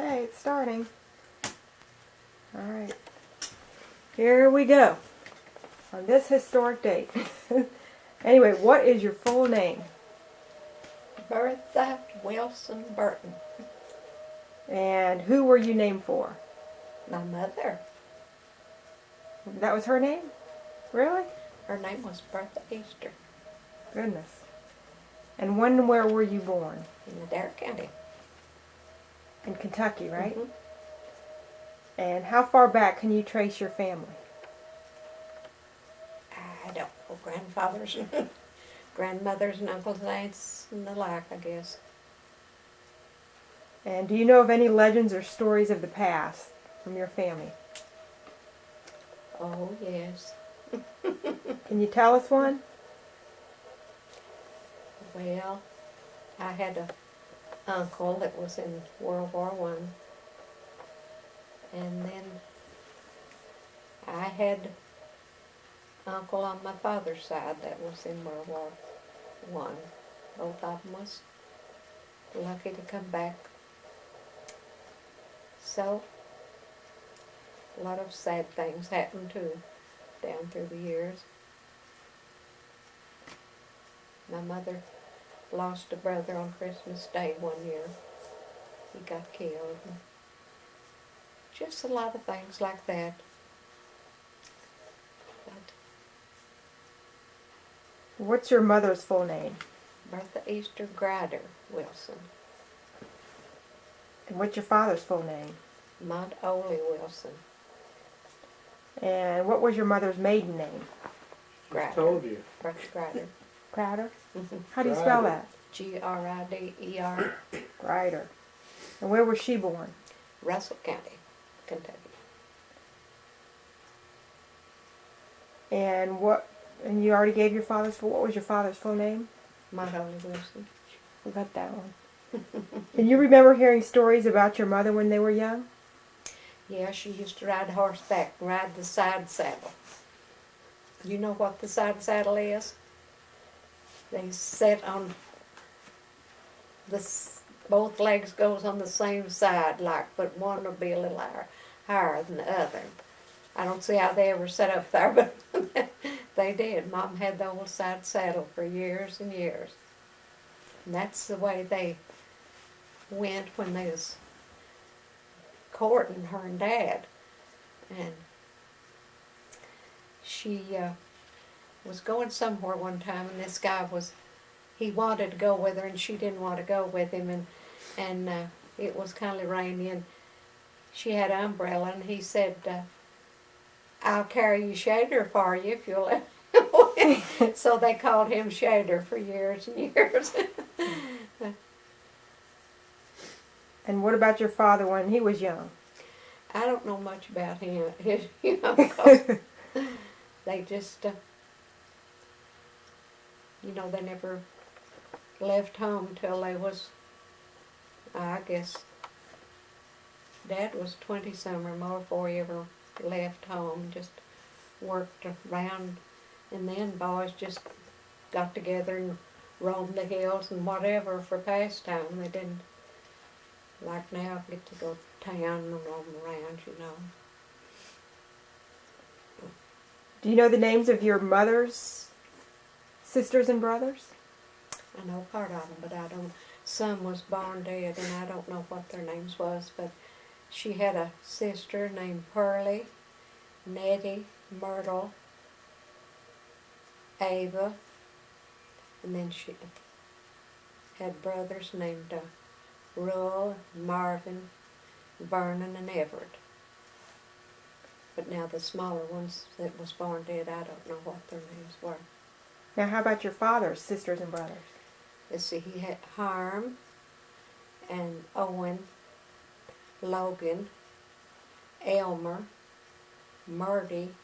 Okay, it's starting. All right. Here we go. On this historic date. Anyway, what is your full name? Bertha Wilson Burton. And who were you named for? My mother. That was her name? Really? Her name was Bertha Easter Goodness. And when and where were you born? in Adair County. In Kentucky, right? Mhm. And how far back can you trace your family? I don't know, grandfathers and grandmothers and uncles and aunts and the like, I guess. And do you know of any legends or stories of the past from your family? Oh, yes. Can you tell us one? Well, I had a uncle that was in World War One, and then I had uncle on my father's side that was in World War One. Both of them was lucky to come back. So, a lot of sad things happened too, down through the years. My mother lost a brother on Christmas Day one year. He got killed. Just a lot of things like that. But What's your mother's full name? Bertha Easter Grider Wilson. And what's your father's full name? Mont Ole Wilson. And what was your mother's maiden name? Grider. Told you. Bertha Grider. Crowder? Mhm. How do you spell Grider. that? Grider. Grider. And where was she born? Russell County, Kentucky. And you already gave your father's what was your father's full name? Mont Ole Wilson. Forgot that one. Can you remember hearing stories about your mother when they were young? Yeah, she used to ride horseback and ride the side saddle. You know what the side saddle is? They sit on both legs goes on the same side, like, but one will be a little higher than the other. I don't see how they ever set up there, but they did. Mom had the old side saddle for years and years. And that's the way they went when they was courting her and Dad. And she was going somewhere one time, and this guy he wanted to go with her, and she didn't want to go with him, and it was kind of rainy, and she had an umbrella, and he said, I'll carry you Shader for you if you'll let me. So they called him Shader for years and years. And what about your father when he was young? I don't know much about him. Because they just, they never left home till they was, I guess, Dad was 20-some or more before he ever left home, just worked around, and then boys just got together and roamed the hills and whatever for pastime. They didn't, like now, get to go to town and roam around, Do you know the names of your mother's sisters and brothers? I know part of them, but I don't. Some was born dead, and I don't know what their names was, but she had a sister named Pearlie, Nettie, Myrtle, Ava, and then she had brothers named Ruel, Marvin, Vernon, and Everett. But now the smaller ones that was born dead, I don't know what their names were. Now, how about your father's sisters and brothers? Let's see, he had Harm and Owen, Logan, Elmer, Murdy,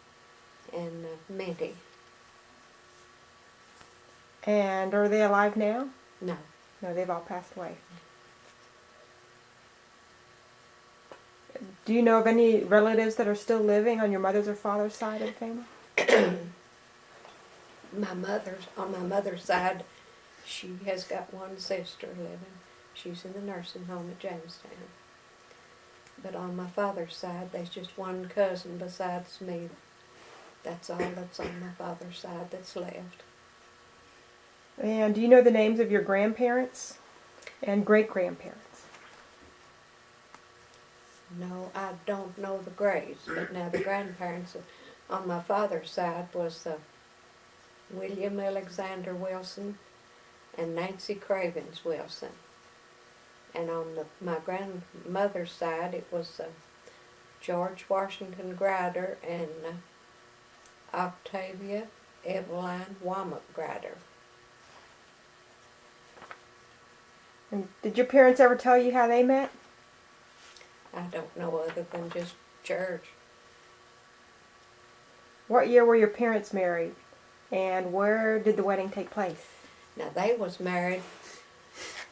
and Minty. And are they alive now? No. No, they've all passed away. Do you know of any relatives that are still living on your mother's or father's side of the family? On my mother's side, she has got one sister living. She's in the nursing home at Jamestown. But on my father's side, there's just one cousin besides me. That's all that's on my father's side that's left. And do you know the names of your grandparents and great-grandparents? No, I don't know the graves, but now the grandparents on my father's side was William Alexander Wilson and Nancy Cravens Wilson. And on my grandmother's side, it was George Washington Grider and Octavia Eveline Womack Grider. And did your parents ever tell you how they met? I don't know other than just church. What year were your parents married? And where did the wedding take place? Now, they was married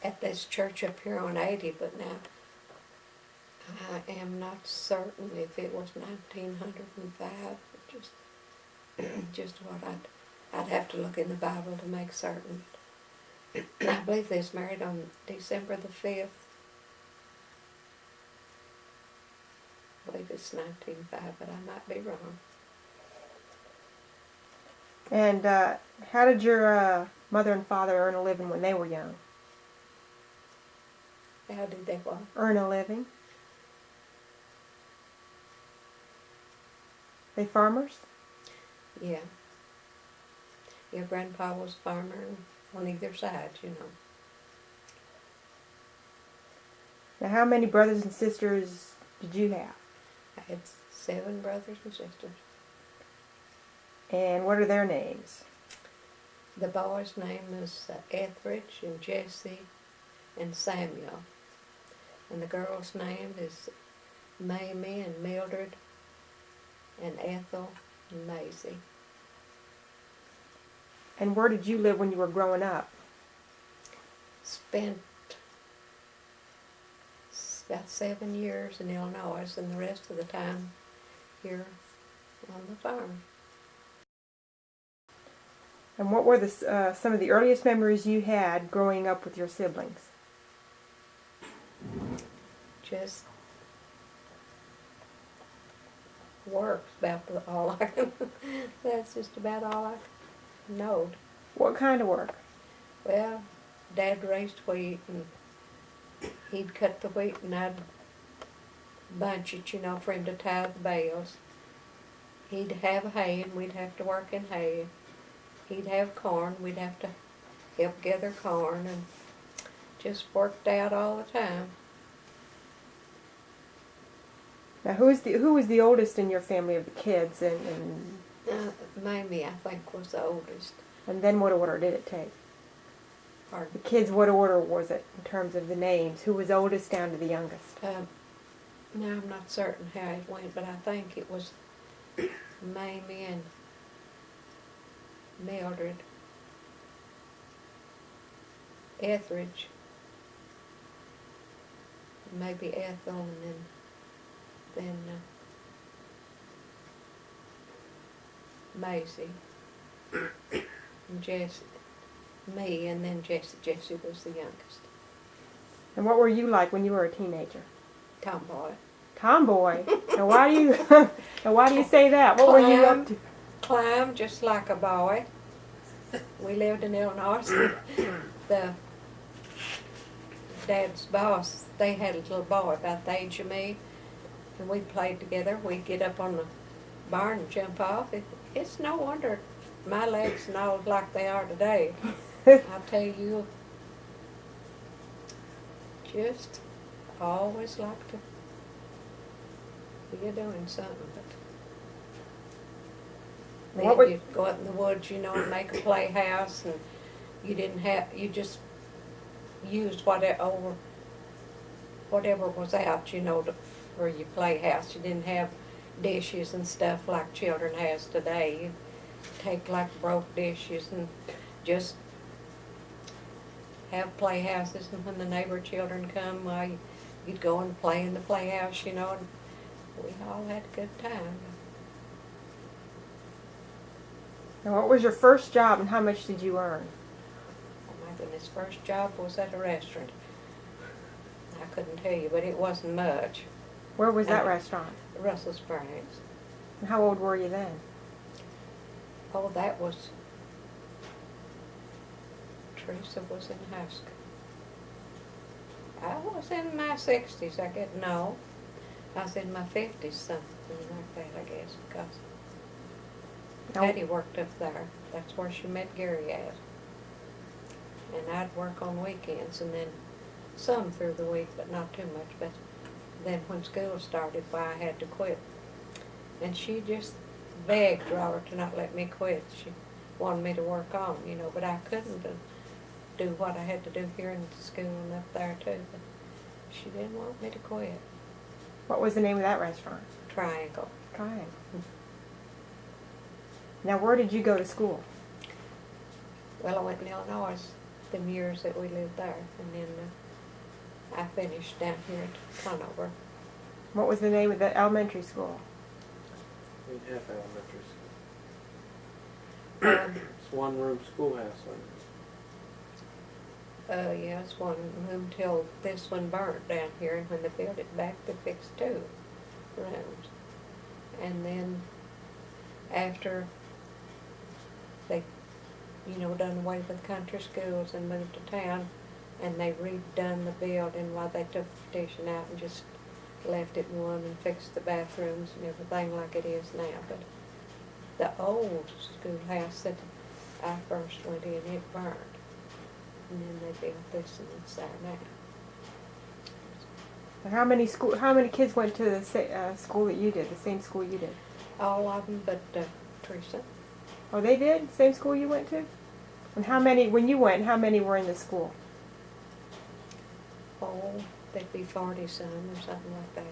at this church up here on 80, but now I am not certain if it was 1905. Just what I'd have to look in the Bible to make certain. I believe they was married on December the 5th. I believe it's 1905, but I might be wrong. And how did your mother and father earn a living when they were young? How did they what? Earn a living? They farmers? Yeah. Your grandpa was a farmer on either side, you know. Now, how many brothers and sisters did you have? I had 7 brothers and sisters. And what are their names? The boy's name is Etheridge and Jesse and Samuel. And the girl's name is Mamie and Mildred and Ethel and Maisie. And where did you live when you were growing up? Spent about 7 years in Illinois and the rest of the time here on the farm. And what were some of the earliest memories you had growing up with your siblings? Just work, about all I can. That's just about all I know. What kind of work? Well, Dad raised wheat, and he'd cut the wheat, and I'd bunch it, you know, for him to tie the bales. He'd have hay, and we'd have to work in hay. He'd have corn, we'd have to help gather corn, and just worked out all the time. Now, who was the oldest in your family of the kids, and Mamie, I think, was the oldest. then what order did it take? Pardon? The kids, what order was it in terms of the names? Who was oldest down to the youngest? Now, I'm not certain how it went, but I think it was Mamie and Mildred, Etheridge, maybe Ethel, and then Maisie, and Jesse, me, and then Jesse. Jesse was the youngest. And what were you like when you were a teenager? Tomboy. Tomboy. Now why do you say that? What were you up to? Climb just like a boy. We lived in Illinois. The Dad's boss, they had a little boy about the age of me, and we played together. We'd get up on the barn and jump off. It's no wonder my legs are not like they are today. I'll tell you, just always like to be doing something. But then you'd go out in the woods, you know, and make a playhouse, and you just used whatever was out, you know, for your playhouse. You didn't have dishes and stuff like children has today. You take like broke dishes and just have playhouses, and when the neighbor children come, you'd go and play in the playhouse, you know, and we all had a good time. Now, what was your first job and how much did you earn? Oh my goodness, first job was at a restaurant. I couldn't tell you, but it wasn't much. Where was that restaurant? Russell Springs. And how old were you then? Oh, that was, Teresa was in high school. I was in my 60s, no. I was in my 50s, something like that, I guess, because Now, Patty worked up there. That's where she met Gary at. And I'd work on weekends and then some through the week, but not too much. But then when school started, why I had to quit. And she just begged Robert to not let me quit. She wanted me to work on, but I couldn't do what I had to do here in school and up there too. But she didn't want me to quit. what was the name of that restaurant? Triangle. Triangle. Now, where did you go to school? Well, I went in Illinois them years that we lived there, and then I finished down here at Conover. What was the name of the elementary school? We have elementary school. Um, It's one room schoolhouse. Yeah, it's one room till this one burnt down here, and when they built it back, they fixed 2 rooms. And then after they, done away with country schools and moved to town, and they redone the building while they took the petition out and just left it one and fixed the bathrooms and everything like it is now. But the old schoolhouse that I first went in, it burned. And then they built this and it's there now. And how many kids went to the school that you did, the same school you did? All of them but Teresa. Oh, they did? Same school you went to? And how many, when you went, how many were in the school? Oh, they'd be 40-some or something like that.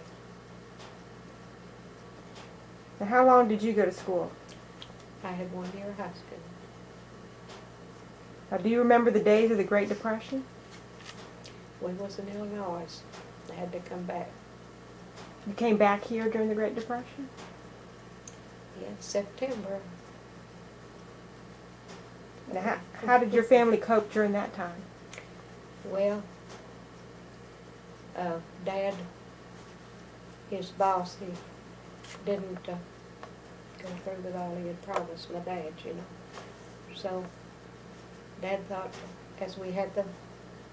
And how long did you go to school? I had 1 year of high school. Now, do you remember the days of the Great Depression? We was in Illinois. I had to come back. You came back here during the Great Depression? Yeah, September. Now, how did your family cope during that time? Well, Dad, his boss, he didn't go through with all he had promised my dad, So Dad thought, as we had the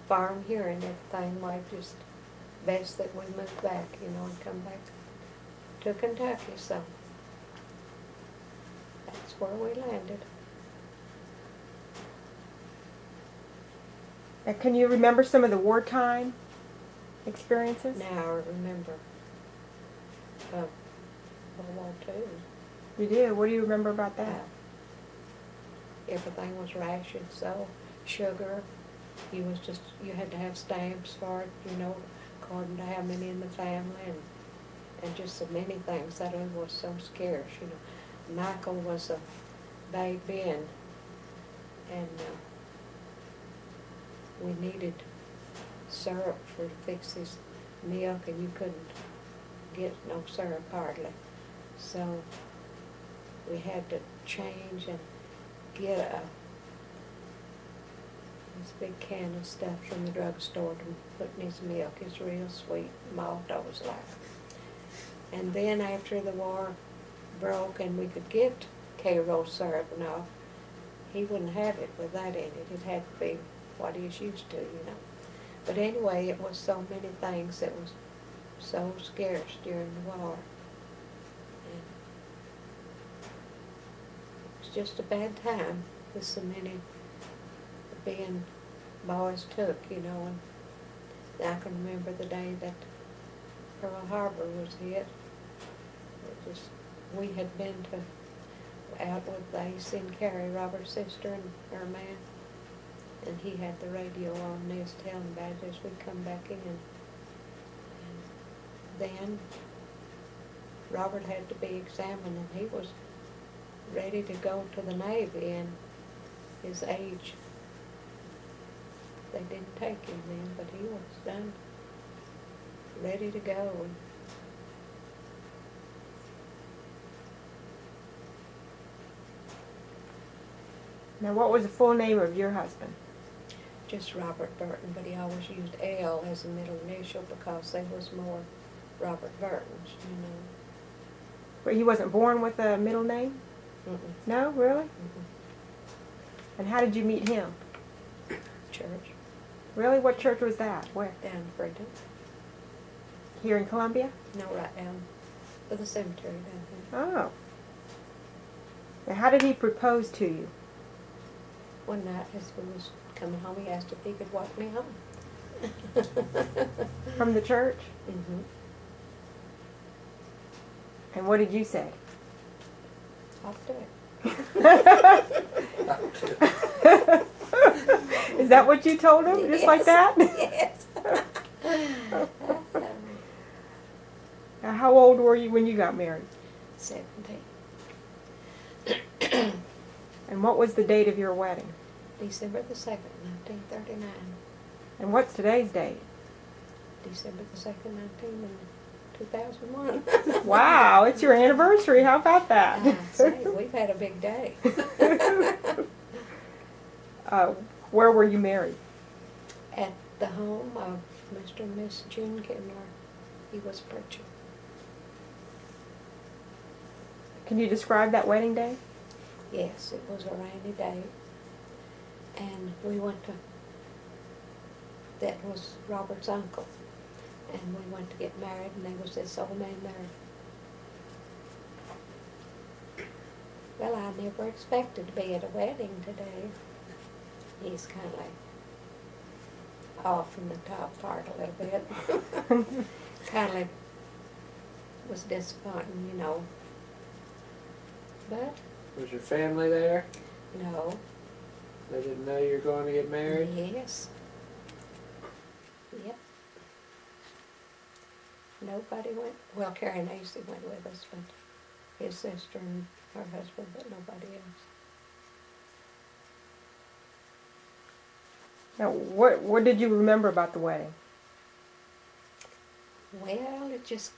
farm here and everything, why just best that we moved back, and come back to Kentucky. So that's where we landed. And can you remember some of the wartime experiences? Now I remember World War II. You do? What do you remember about that? Everything was rationed, so sugar, you had to have stamps for it, according to how many in the family, and just so many things that it was so scarce, Michael was a baby, and we needed syrup to fix his milk, and you couldn't get no syrup hardly. So we had to change and get this big can of stuff from the drugstore to put in his milk. It's real sweet, maltose like. And then after the war broke and we could get K-roll syrup and all, he wouldn't have it with that in it. It had to be what he's used to, But anyway, it was so many things that was so scarce during the war. And it was just a bad time with so many being boys took, and I can remember the day that Pearl Harbor was hit. We had been out with Ace and Carrie, Robert's sister, and her man, and he had the radio on and he was telling about it as we come back in. And then Robert had to be examined, and he was ready to go to the Navy, and his age, they didn't take him then, but he was done, ready to go. And Now, what was the full name of your husband? just Robert Burton, but he always used L as a middle initial because they was more Robert Burton's, you know. But he wasn't born with a middle name? Mm-mm, No, really? mm-mm. And how did you meet him? Church Really? What church was that? Where? down in Freedom. Here in Columbia? No, right down by the cemetery down here. Oh. Now, how did he propose to you? One night as we was coming home, he asked if he could walk me home. From the church? Mm-hmm. And what did you say? I'll do it. Is that what you told him? Just like that? Yes. Now, how old were you when you got married? 17. And what was the date of your wedding? December the 2nd, 1939. And what's today's date? December the 2nd, 2001. Wow, it's your anniversary. How about that? I say, we've had a big day. Where were you married? At the home of Mr. and Miss June Kimler. He was a preacher. Can you describe that wedding day? Yes, it was a rainy day. And we went to, that was Robert's uncle. And we went to get married, and there was this old man there. Well, I never expected to be at a wedding today. He's kind of like off in the top part a little bit. Kind of like was disappointing, you know. But, Was your family there? no. They didn't know you were going to get married? Yes. Yep. Nobody went. Well, Carrie Nacy went with us, but his sister and her husband, but nobody else. Now, what did you remember about the wedding? Well, it just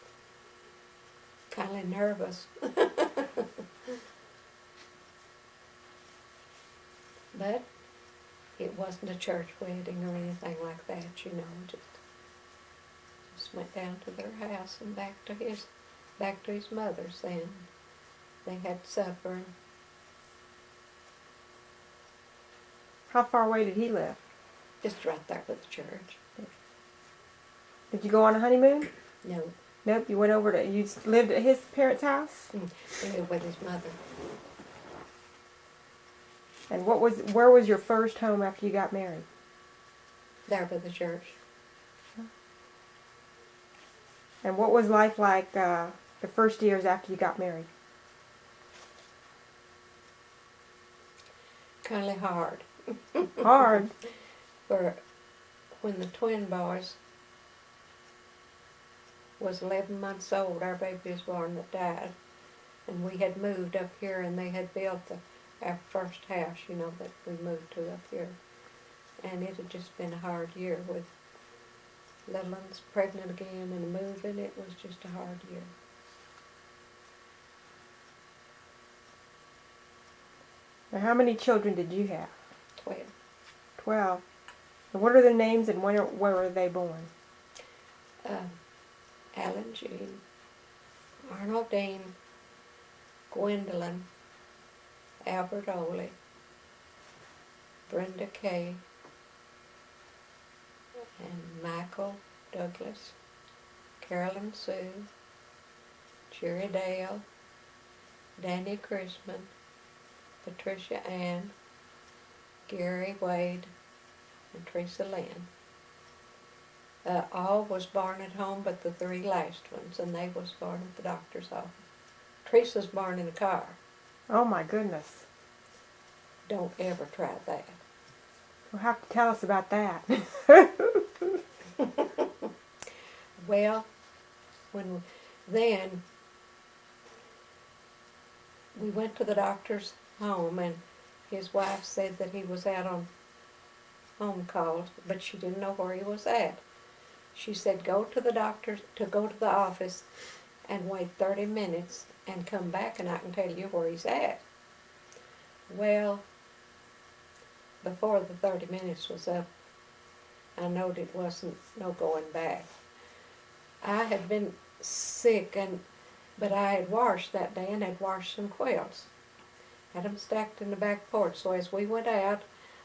kind of nervous. But it wasn't a church wedding or anything like that, you know. Just went down to their house and back to his mother's. Then they had supper. And How far away did he live? just right there with the church. Did you go on a honeymoon? No, Nope, you went over to, you lived at his parents' house? he lived with his mother. And where was your first home after you got married? There by the church. And what was life like the first years after you got married? Kind of hard. Hard. For when the twin boys was 11 months old, our baby was born that died. And we had moved up here, and they had built our first house, you know, that we moved to up here. And it had just been a hard year with little ones pregnant again and moving. It was just a hard year. Now, how many children did you have? 12. 12. And what are their names and where were they born? Alan Jean, Arnold Dean, Gwendolyn, Albert Oley, Brenda Kay, and Michael Douglas, Carolyn Sue, Jerry Dale, Danny Chrisman, Patricia Ann, Gary Wade, and Teresa Lynn. All was born at home but the 3 last ones, and they was born at the doctor's office. Teresa's born in a car. Oh my goodness. Don't ever try that. You'll have to tell us about that. Well, then we went to the doctor's home, and his wife said that he was out on home calls, but she didn't know where he was at. She said, go to the office and wait 30 minutes and come back and I can tell you where he's at. Well, before the 30 minutes was up, I knowed it wasn't no going back. I had been sick, but I had washed that day and had washed some quilts. Had them stacked in the back porch. So as we went out,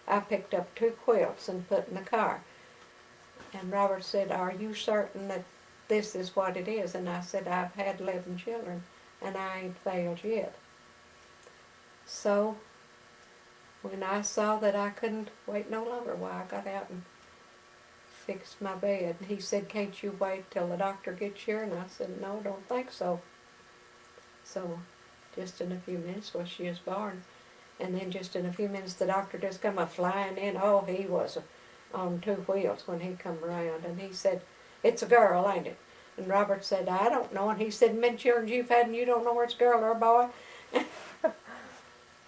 I picked up 2 quilts and put in the car. And Robert said, "Are you certain that this is what it is?" And I said, "I've had 11 children and I ain't failed yet." So when I saw that I couldn't wait no longer, why, I got out and fixed my bed. And he said, "Can't you wait till the doctor gets here?" And I said, "No, don't think so." So just in a few minutes, well, she was born. And then just in a few minutes, the doctor just come a flying in. Oh, he was on 2 wheels when he come around. And he said, "It's a girl, ain't it?" And Robert said, "I don't know." And he said, "Many children you've had and you don't know where it's a girl or a boy?"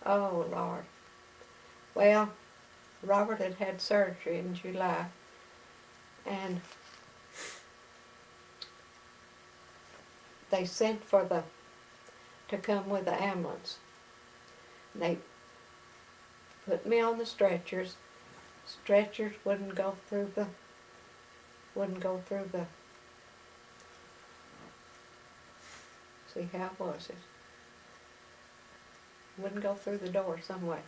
Oh, Lord. Well, Robert had had surgery in July. And they sent to come with the ambulance. They put me on the stretchers. Stretchers wouldn't go through the, see, how was it? Wouldn't go through the door some way.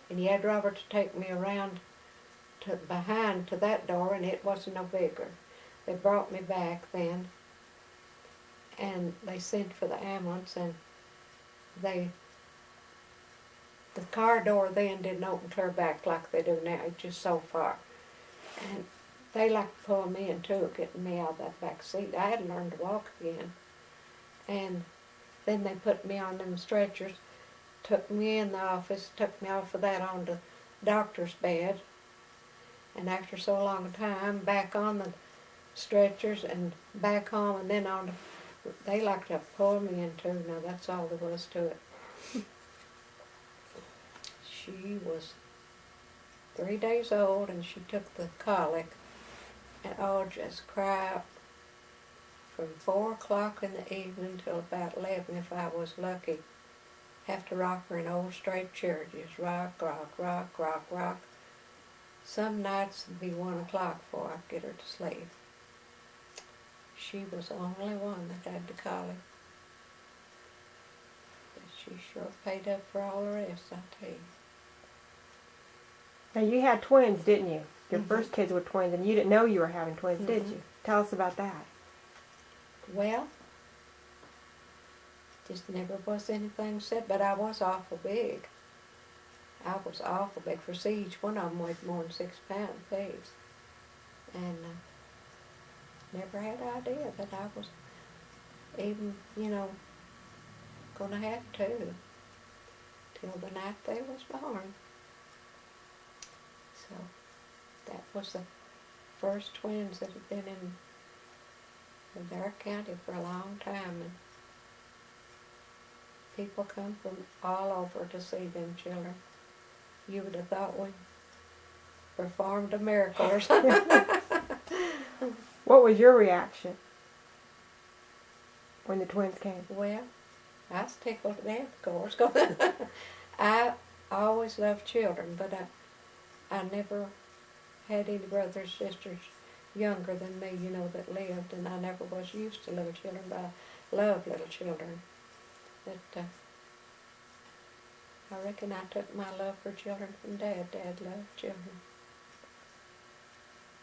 And he had Robert to take me around to behind to that door, and it wasn't no bigger. They brought me back then, and they sent for the ambulance, and the car door then didn't open clear back like they do now, just so far. And they like to pull me in too, getting me out of that back seat. I hadn't learned to walk again. And then they put me on them stretchers, took me in the office, took me off of that on the doctor's bed. And after so long a time, back on the stretchers and back home, and then on they like to pull me in too. Now that's all there was to it. She was 3 days old, and she took the colic, and just cried from 4 o'clock in the evening till about 11 if I was lucky. Have to rock her in an old straight chair, just rock, rock, rock, rock, rock. Some nights it'd be 1 o'clock before I'd get her to sleep. She was the only one that had the colic. But she sure paid up for all the rest, I tell you. Now, you had twins, didn't you? Your Mhm. first kids were twins, and you didn't know you were having twins, did Mhm. you? Tell us about that. Well, just never was anything said, but I was awful big. I was awful big. For see, each one of them weighed more than 6 pounds apiece. And never had an idea that I was even, going to have 2 till the night they was born. So that was the first twins that had been in their county for a long time, and people come from all over to see them children. You would have thought we performed a miracle or something. What was your reaction when the twins came? Well, I was tickled to death, of course. 'Cause I always loved children, but I never had any brothers, sisters younger than me, that lived, and I never was used to little children, but I love little children. But I reckon I took my love for children from Dad. Dad loved children.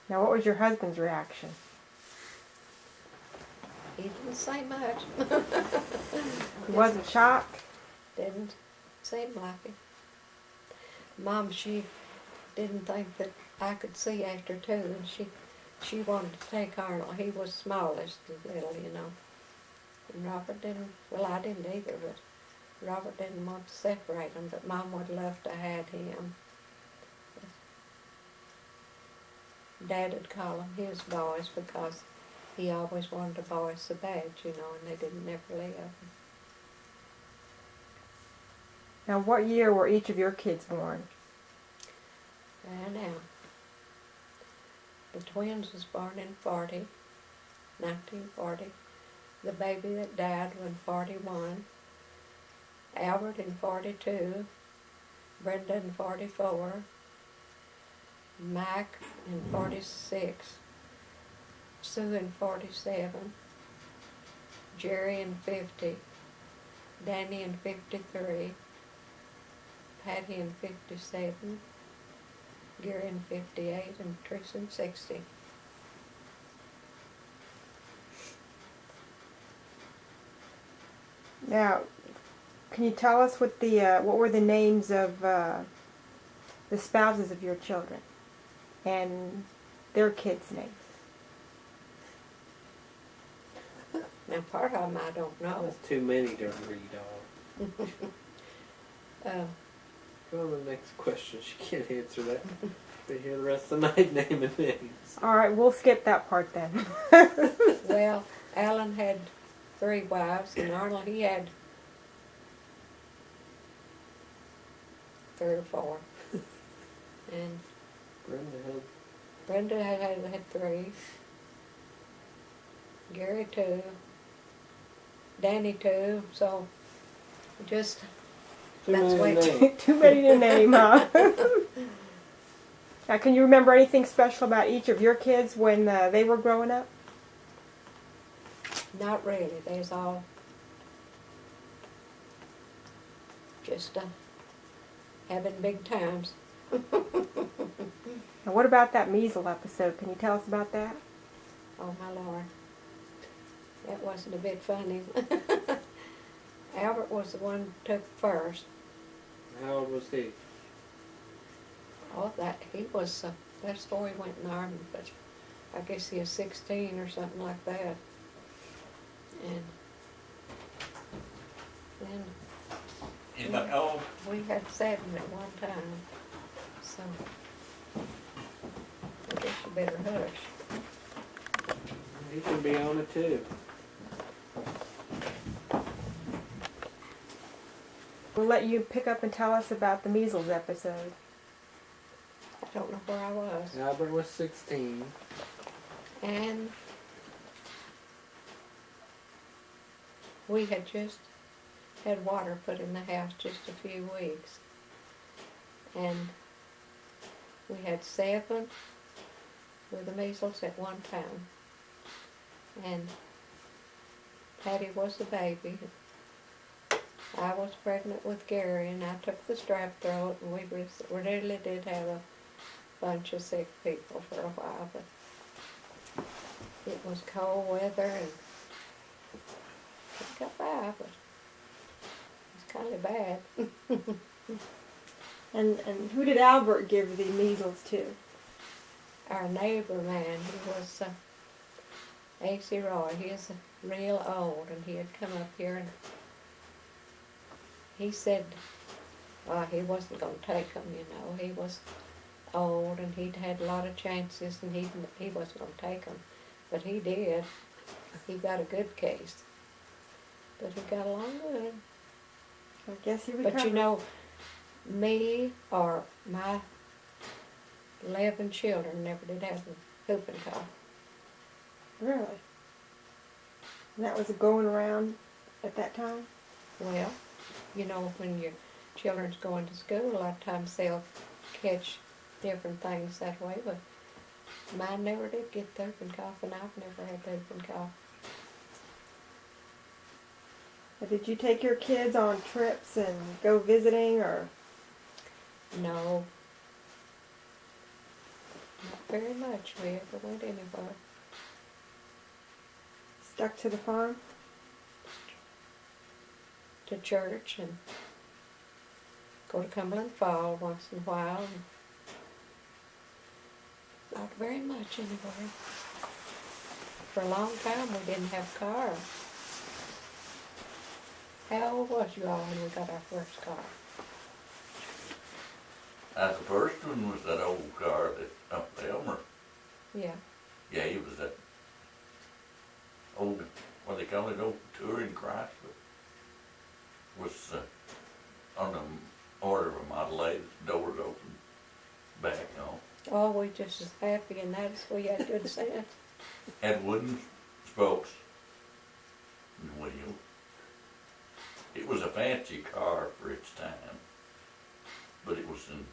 Now, what was your husband's reaction? He didn't say much. He wasn't shocked? Didn't seem like it. Mom, she didn't think that I could see after 2, and she wanted to take Arnold. He was smallest, little, And Robert didn't, well, I didn't either, but Robert didn't want to separate them, but Mom would love to have him. Dad would call them his boys because he always wanted a boy so bad, and they didn't never live. Now, what year were each of your kids born? And now, the twins was born in 1940. The baby that died was in 41. Albert in 42. Brenda in 44. Mike in 46. Sue in 47. Jerry in 50, Danny in 53, Patty in 57, Gary in 58, and Teresa in 60. Now, can you tell us what were the names of the spouses of your children and their kids' names? Now, part of them I don't know. That's too many to read off. Go on to the next question. She can't answer that. Be here the rest of the night naming names. All right, we'll skip that part then. Well, Alan had 3 wives, and Arnold, he had 3 or 4. And Brenda had Brenda had 3. Gary 2. Danny 2. So, just, too that's many way names. Too many to name, huh? Now, can you remember anything special about each of your kids when they were growing up? not really. There's all just having big times. Now, what about that measles episode? Can you tell us about that? Oh, my Lord. That wasn't a bit funny. Albert was the one who took first. How old was he? Oh, he was, that's before he went in the army, but I guess he was 16 or something like that. And then we had 7 at one time, so I guess you better hush. He can be on it too. We'll let you pick up and tell us about the measles episode. I don't know where I was. Albert was 16. And we had just had water put in the house just a few weeks. And we had 7 with the measles at one time. And Patty was the baby. I was pregnant with Gary, and I took the strep throat, and we really did have a bunch of sick people for a while, but it was cold weather, and it got by, but it was kind of bad. And who did Albert give the measles to? Our neighbor man, he was A.C. Roy. He is real old, and he had come up here, and he said he wasn't going to take them, you know. He was old, and he'd had a lot of chances, and he wasn't going to take them. But he did. He got a good case. But he got along good. I guess he recovered. But you know, me or my 11 children never did have the whooping cough. Really? And that was going around at that time? Well, you know, when your children's going to school, a lot of times they'll catch different things that way, but mine never did get the whooping cough, and I've never had the whooping cough. Did you take your kids on trips and go visiting, or? No. Not very much we ever went anywhere. Stuck to the farm? To church and go to Cumberland Fall once in a while. And not very much anywhere. For a long time we didn't have cars. How old was you all when we got our first car? The first one was that old car that up Elmer. Yeah. Yeah, he was that old, what they call it, old touring Chrysler. Was on the order of a Model A, the doors open back on. Oh, we just as happy and that as we had good sense. Had wooden spokes and wheels. It was a fancy car for its time, but it was in,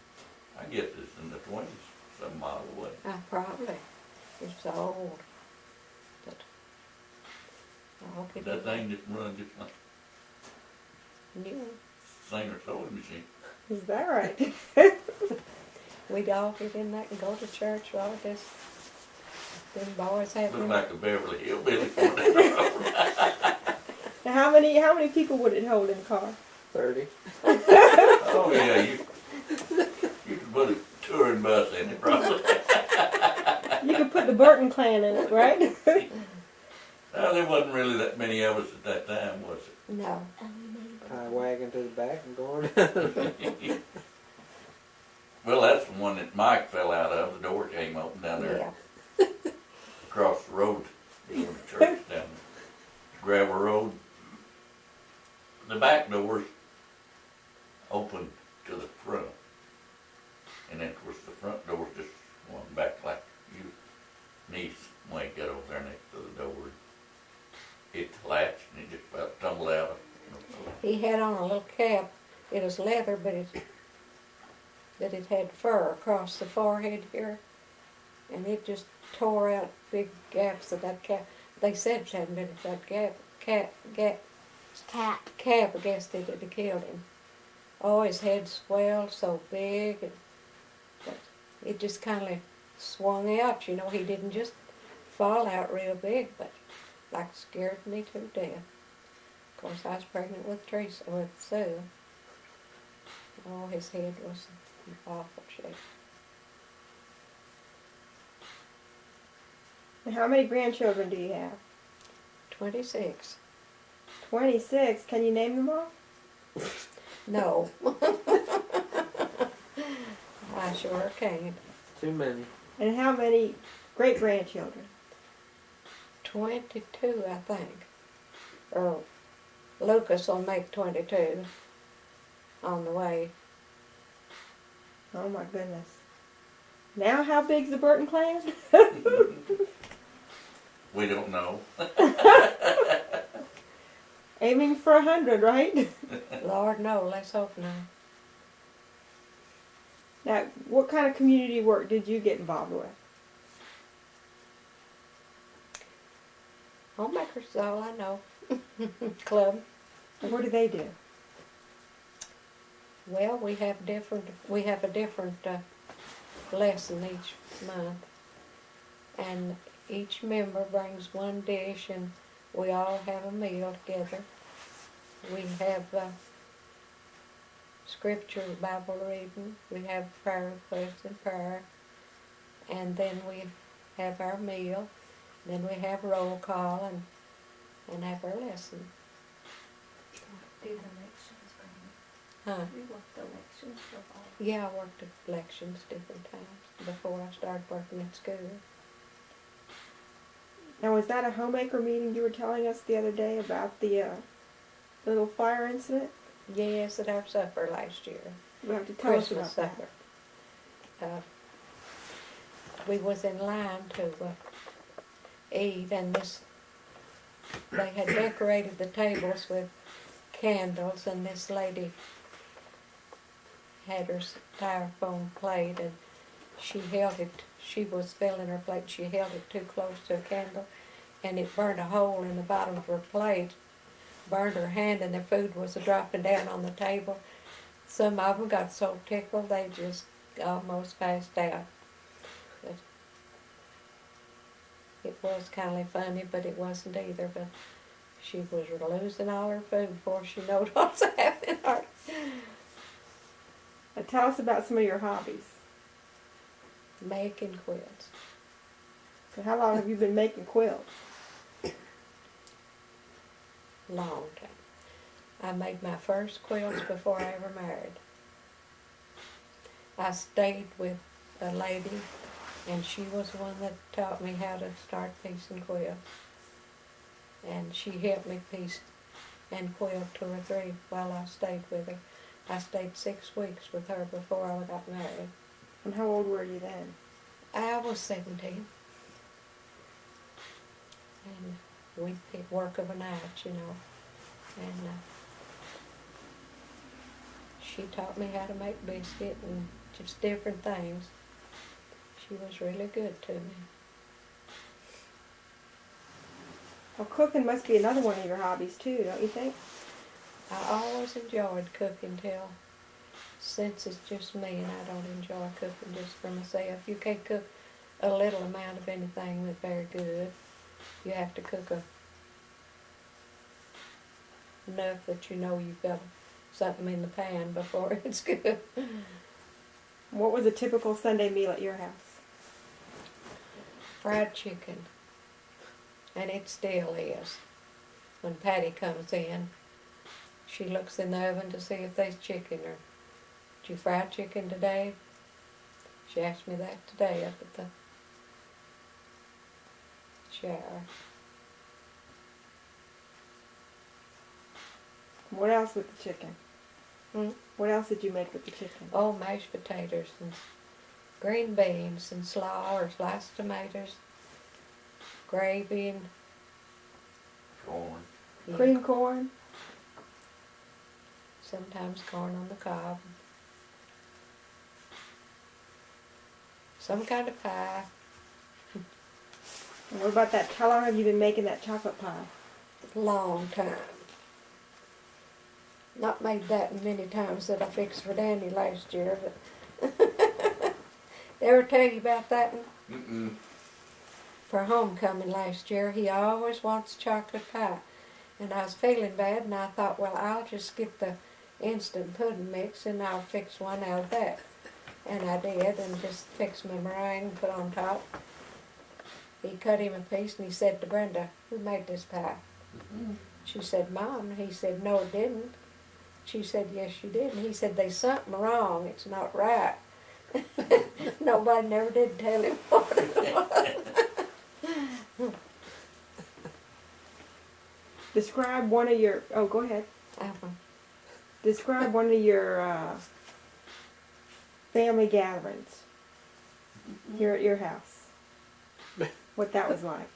I guess it's in the 20s, some model way. Probably. It's old. But I hope he That did. thing just run just like Yeah. Singer sewing machine. Is that right? We'd all get in that and go to church all this. Them boys Looked having like a Beverly Hillbilly going down the road. Now, how many people would it hold in the car? 30. Oh yeah, you could put a touring bus in it probably. You could put the Burton clan in it, right? Well, there wasn't really that many of us at that time, was no. Tie a wagon to the back and going. it? Well, that's the one that Mike fell out of. The door came open down there Yeah. across the road. Going to church down the gravel road. The back door's open to the front. And then of course the front door's just one back like you niece Wayne got over there next to the door. Hit the latch and it just about tumbled out. He had on a little cap. It was leather, but it had fur across the forehead here, and it just tore out big gaps of that cap. They said it hadn't been that cap. I guess it had killed him. Oh, his head swelled so big, but it just kind of swung out. You know, he didn't just fall out real big, but like scared me to death. Of course, I was pregnant with Sue. Oh, his head was in awful shape. And how many grandchildren do you have? 26. 26. Can you name them all? No. I sure can't. Too many. And how many great-grandchildren? 22, I think. Or Lucas will make 22 on the way. Oh my goodness. Now how big's the Burton clan? We don't know. Aiming for 100, right? Lord, no, let's hope not. Now, what kind of community work did you get involved with? Homemakers is all I know. Club. And what do they do? Well, we have a different lesson each month, and each member brings one dish, and we all have a meal together. We have scripture, Bible reading. We have prayer requests and prayer, and then we have our meal. Then we have roll call and have our lesson. Do the elections, Huh? we work the elections for all. Yeah, I worked at elections different times before I started working at school. Now, was that a homemaker meeting you were telling us the other day about the little fire incident? Yes, at our supper last year. You have to tell us Christmas about supper. We was in line to eat, and they had decorated the tables with candles, and this lady had her styrofoam plate, and she was filling her plate, she held it too close to a candle, and it burned a hole in the bottom of her plate, burned her hand, and the food was dropping down on the table. Some of them got so tickled they just almost passed out. But it was kind of funny, but it wasn't either. But she was losing all her food before she knowed what was happening. Now, tell us about some of your hobbies. Making quilts. So how long have you been making quilts? Long time. I made my first quilts before I ever married. I stayed with a lady, and she was the one that taught me how to start piecing quilts. And she helped me piece and quilt 2 or 3 while I stayed with her. I stayed 6 weeks with her before I got married. And how old were you then? I was 17. And we'd pick work of a night, you know. And she taught me how to make biscuit and just different things. She was really good to me. Well, cooking must be another one of your hobbies too, don't you think? I always enjoyed cooking till since it's just me and I don't enjoy cooking just for myself. You can't cook a little amount of anything that's very good. You have to cook enough that you know you've got something in the pan before it's good. What was a typical Sunday meal at your house? Fried chicken. And it still is. When Patty comes in, she looks in the oven to see if there's chicken or, did you fry chicken today? She asked me that today up at the shower. What else with the chicken? Hmm? What else did you make with the chicken? Oh, mashed potatoes and green beans and slaw or sliced tomatoes, gravy and Corn. yeah, Cream corn? sometimes corn on the cob. Some kind of pie. And what about that? How long have you been making that chocolate pie? Long time. Not made that many times that I fixed for Danny last year, but they ever tell you about that one? Mm-mm. For homecoming last year, he always wants chocolate pie. And I was feeling bad, and I thought, well, I'll just get the instant pudding mix, and I'll fix one out of that. And I did, and just fixed my meringue and put on top. He cut him a piece, and he said to Brenda, "Who made this pie?" She said, "Mom." He said, "No, it didn't." She said, "Yes, you did." And he said, "There's something wrong. It's not right." Nobody never did tell him what it was. Describe one of your. Oh, go ahead. Describe one of your family gatherings here at your house. What that was like.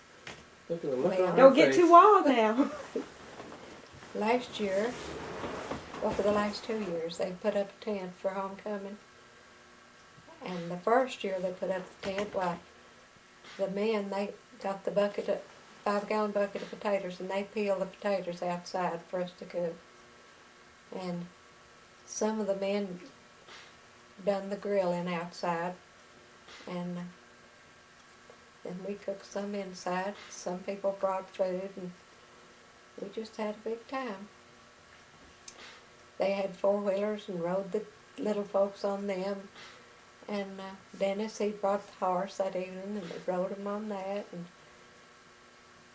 Look at the look on her Don't get face. too wild now. Last year, well, for the last 2 years, they put up a tent for homecoming. And the first year they put up the tent, well, the men, they got the 5-gallon bucket of potatoes, and they peeled the potatoes outside for us to cook. And some of the men done the grilling outside, and then we cooked some inside. Some people brought food, and we just had a big time. They had 4-wheelers and rode the little folks on them. And Dennis, he brought the horse that evening, and they rode him on that. And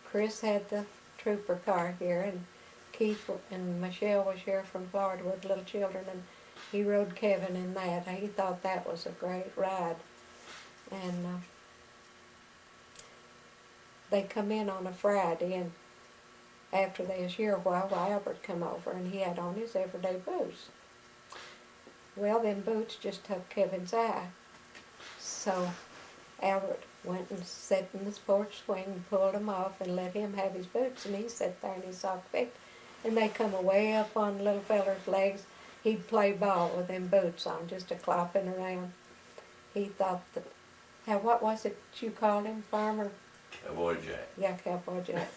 Chris had the trooper car here, and Keith and Michelle was here from Florida with little children, and he rode Kevin in that. He thought that was a great ride. And they come in on a Friday, and after they was here a while, Albert come over, and he had on his everyday boots. Well, them boots just took Kevin's eye. So Albert went and sat in his porch swing and pulled them off and let him have his boots, and he sat there in his sock feet. And they come away up on the little feller's legs. He'd play ball with them boots on, just a clopping around. He thought that, what was it you called him, Farmer? Cowboy Jack. Yeah, Cowboy Jack.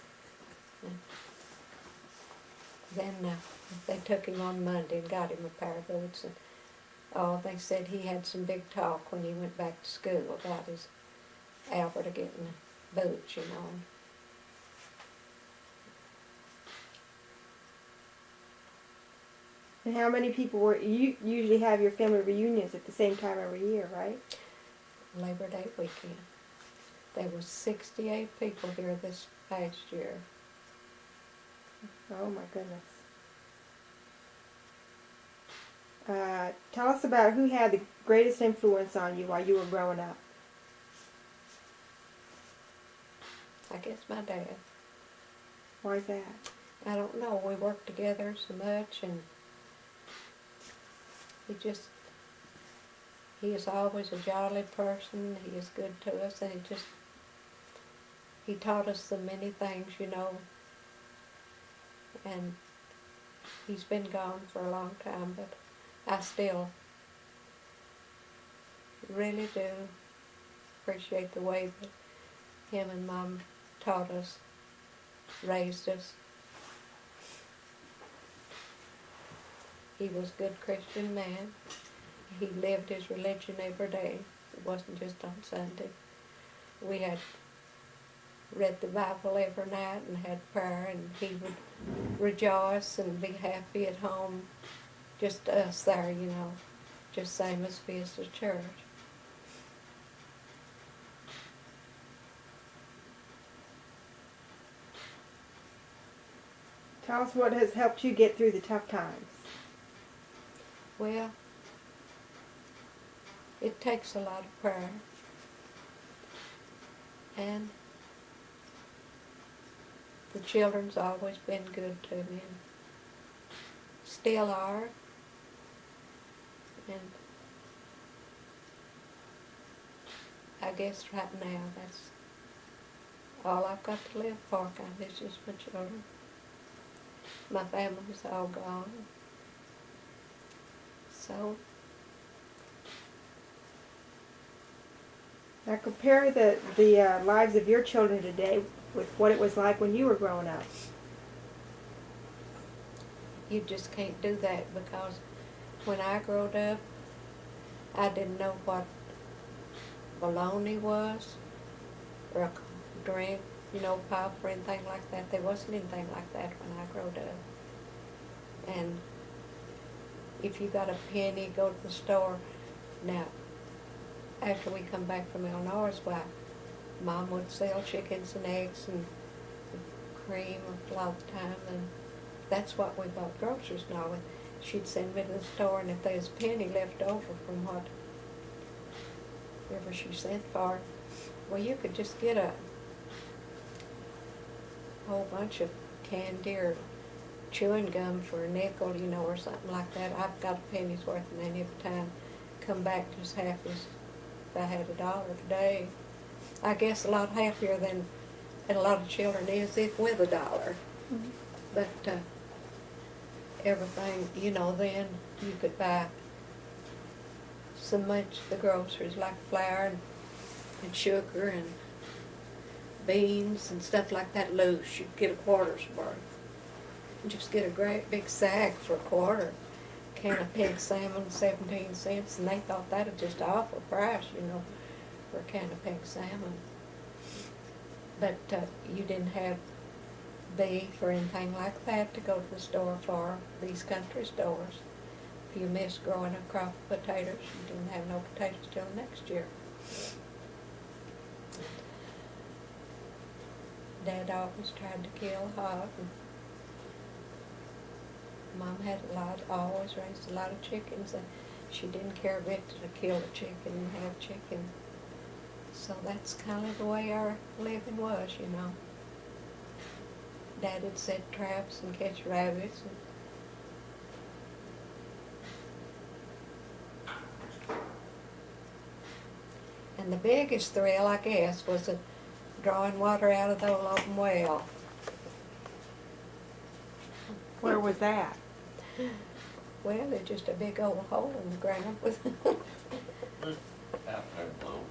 Then they took him on Monday and got him a pair of boots. And they said he had some big talk when he went back to school about his Albert getting boots, you know. And how many people were you usually have your family reunions at the same time every year, right? Labor Day weekend. There was 68 people here this past year. Oh my goodness. Tell us about who had the greatest influence on you while you were growing up. I guess my dad. Why is that? I don't know. We worked together so much, and he is always a jolly person. He is good to us, and he taught us so many things, you know. And he's been gone for a long time, but I still really do appreciate the way that him and Mom taught us raised us. He was a good Christian man. He lived his religion every day. It wasn't just on Sunday. We had read the Bible every night and had prayer, and he would rejoice and be happy at home. Just us there, you know, just same as we as the church. Tell us what has helped you get through the tough times. Well, it takes a lot of prayer. And the children's always been good to me, and still are. And I guess right now that's all I've got to live for, kind of, is just my children. My family's all gone. So, Now compare the lives of your children today with what it was like when you were growing up. you just can't do that, because when I growed up, I didn't know what bologna was, or a drink, you know, pop or anything like that. There wasn't anything like that when I growed up. And if you got a penny, go to the store. Now, after we come back from Illinois, why, Mom would sell chickens and eggs and cream a lot of the time, and that's what we bought groceries and all. And she'd send me to the store, and if there was a penny left over from whatever she sent for, well, you could just get a whole bunch of candy or chewing gum for a nickel, you know, or something like that. I've got a penny's worth, and then every time come back just half as if I had $1 today. I guess a lot happier than a lot of children is if with $1. Mm-hmm. But everything, you know, then you could buy so much the groceries, like flour and sugar and beans and stuff like that loose. You'd get a quarter's worth. Just get a great big sack for a quarter. Can of pig salmon, 17 cents, and they thought that was just an awful price, you know, for a can of pig salmon. But you didn't have beef or anything like that to go to the store for, these country stores. If you missed growing a crop of potatoes, you didn't have no potatoes till next year. Dad always tried to kill a hog. And Mom had always raised a lot of chickens, and she didn't care a bit to kill a chicken and have chicken. So that's kind of the way our living was, you know. Dad would set traps and catch rabbits. And the biggest thrill, I guess, was drawing water out of the old open well. Where was that? Well, there's just a big old hole in the ground with Out there below.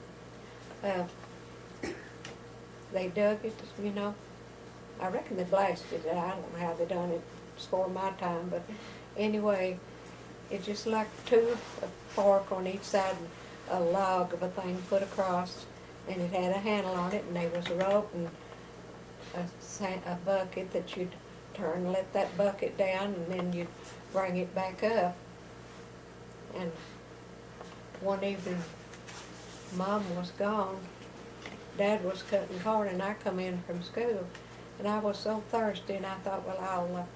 they dug it, you know. I reckon they blasted it. I don't know how they done it. It's before my time, but anyway, it's just like a fork on each side, and a log of a thing put across, and it had a handle on it, and there was a rope and a bucket that you'd turn and let that bucket down, and then you'd bring it back up. And one evening, Mom was gone. Dad was cutting corn, and I come in from school, and I was so thirsty, and I thought, well, I'll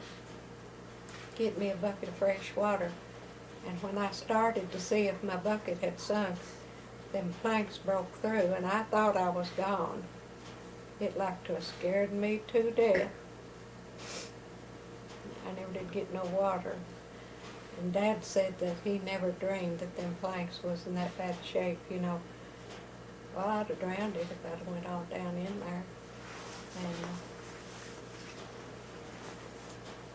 get me a bucket of fresh water. And when I started to see if my bucket had sunk, them planks broke through, and I thought I was gone. It like to have scared me to death. I never did get no water. And Dad said that he never dreamed that them planks was in that bad shape, you know. Well, I'd have drowned it if I'd have went all down in there. And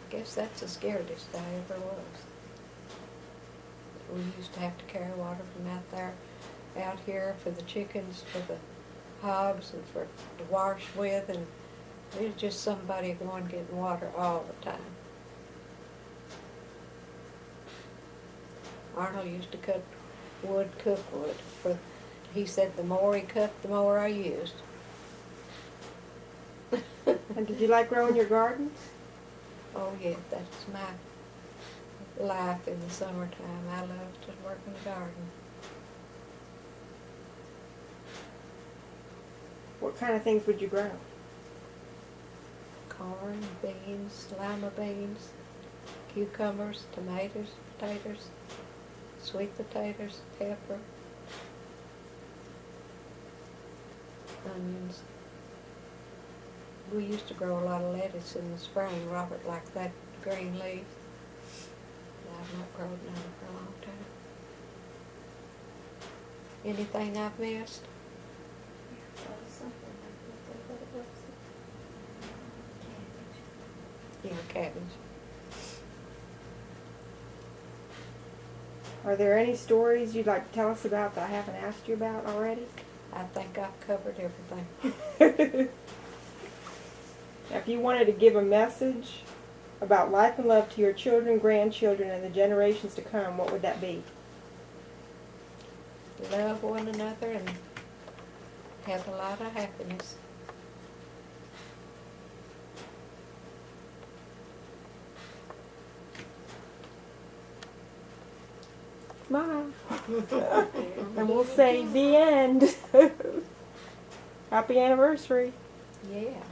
I guess that's the scariest I ever was. We used to have to carry water from out here for the chickens, for the hogs, and for to wash with, and There's just somebody going getting water all the time. Arnold used to cut wood, cook wood. He said the more he cut, the more I used. And did you like growing your gardens? Oh yeah, that's my life in the summertime. I love to work in the garden. What kind of things would you grow? Corn, beans, lima beans, cucumbers, tomatoes, potatoes, sweet potatoes, pepper, onions. We used to grow a lot of lettuce in the spring. Robert liked that green leaf. I've not grown none for a long time. Anything I've missed? That was something like that, what it was. Yeah, cabbage. Are there any stories you'd like to tell us about that I haven't asked you about already? I think I've covered everything. Now, if you wanted to give a message about life and love to your children, grandchildren, and the generations to come, what would that be? Love one another and have a lot of happiness. Smile. And we'll say the end. Happy anniversary. Yeah.